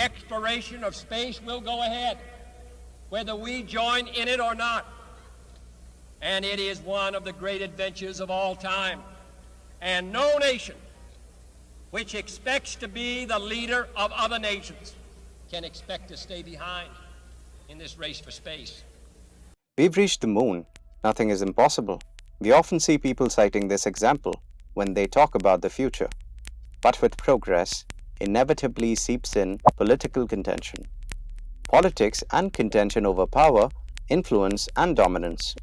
exploration of space will go ahead, whether we join in it or not. And it is one of the great adventures of all time. And no nation which expects to be the leader of other nations can expect to stay behind in this race for space. We've reached the moon. Nothing is impossible. We often see people citing this example when they talk about the future. But with progress, inevitably seeps in political contention. Politics and contention over power, influence, and dominance.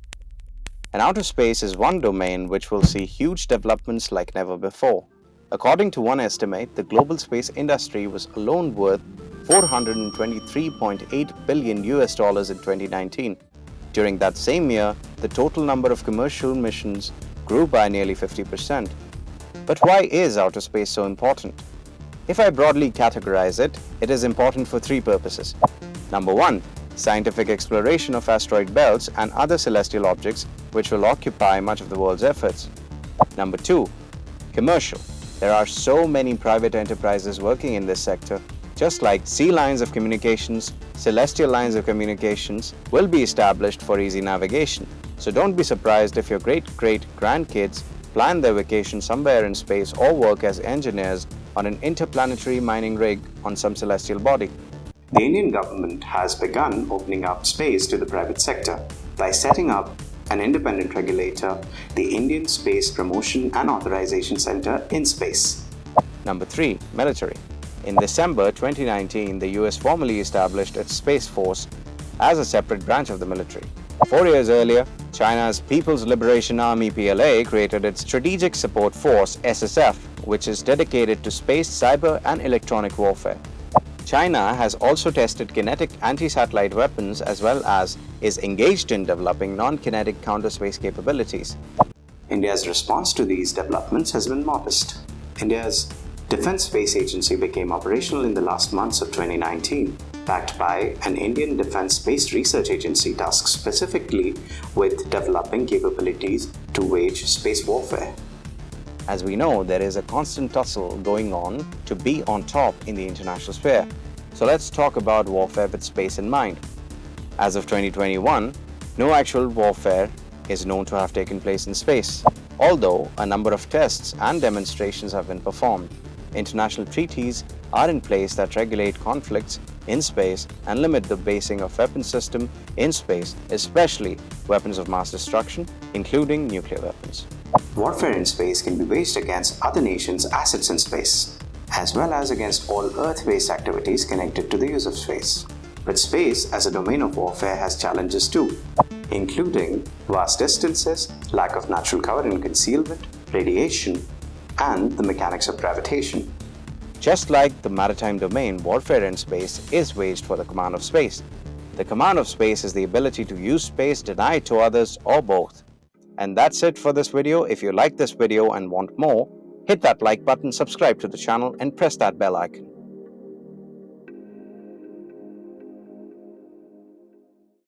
And outer space is one domain which will see huge developments like never before. According to one estimate, the global space industry was alone worth $423.8 billion in 2019. During that same year, the total number of commercial missions grew by nearly 50%. But why is outer space so important? If I broadly categorize it, it is important for three purposes. Number one, scientific exploration of asteroid belts and other celestial objects which will occupy much of the world's efforts. Number two, commercial. There are so many private enterprises working in this sector. Just like sea lines of communications, celestial lines of communications will be established for easy navigation. So don't be surprised if your great-great-grandkids plan their vacation somewhere in space or work as engineers on an interplanetary mining rig on some celestial body. The Indian government has begun opening up space to the private sector by setting up an independent regulator, the Indian Space Promotion and Authorization Center in space. Number three, military. In December 2019, the US formally established its Space Force as a separate branch of the military. 4 years earlier, China's People's Liberation Army (PLA) created its Strategic Support Force (SSF), which is dedicated to space, cyber, and electronic warfare. China has also tested kinetic anti-satellite weapons as well as is engaged in developing non-kinetic counter-space capabilities. India's response to these developments has been modest. India's Defense Space Agency became operational in the last months of 2019, backed by an Indian Defense Space Research Agency tasked specifically with developing capabilities to wage space warfare. As we know, there is a constant tussle going on to be on top in the international sphere. So let's talk about warfare with space in mind. As of 2021, no actual warfare is known to have taken place in space, although a number of tests and demonstrations have been performed. International treaties are in place that regulate conflicts in space and limit the basing of weapons systems in space, especially weapons of mass destruction, including nuclear weapons. Warfare in space can be waged against other nations' assets in space, as well as against all Earth-based activities connected to the use of space. But space as a domain of warfare has challenges too, including vast distances, lack of natural cover and concealment, radiation, and the mechanics of gravitation. Just like the maritime domain, warfare in space is waged for the command of space. The command of space is the ability to use space denied to others or both. And that's it for this video. If you like this video and want more, hit that like button, subscribe to the channel, and press that bell icon.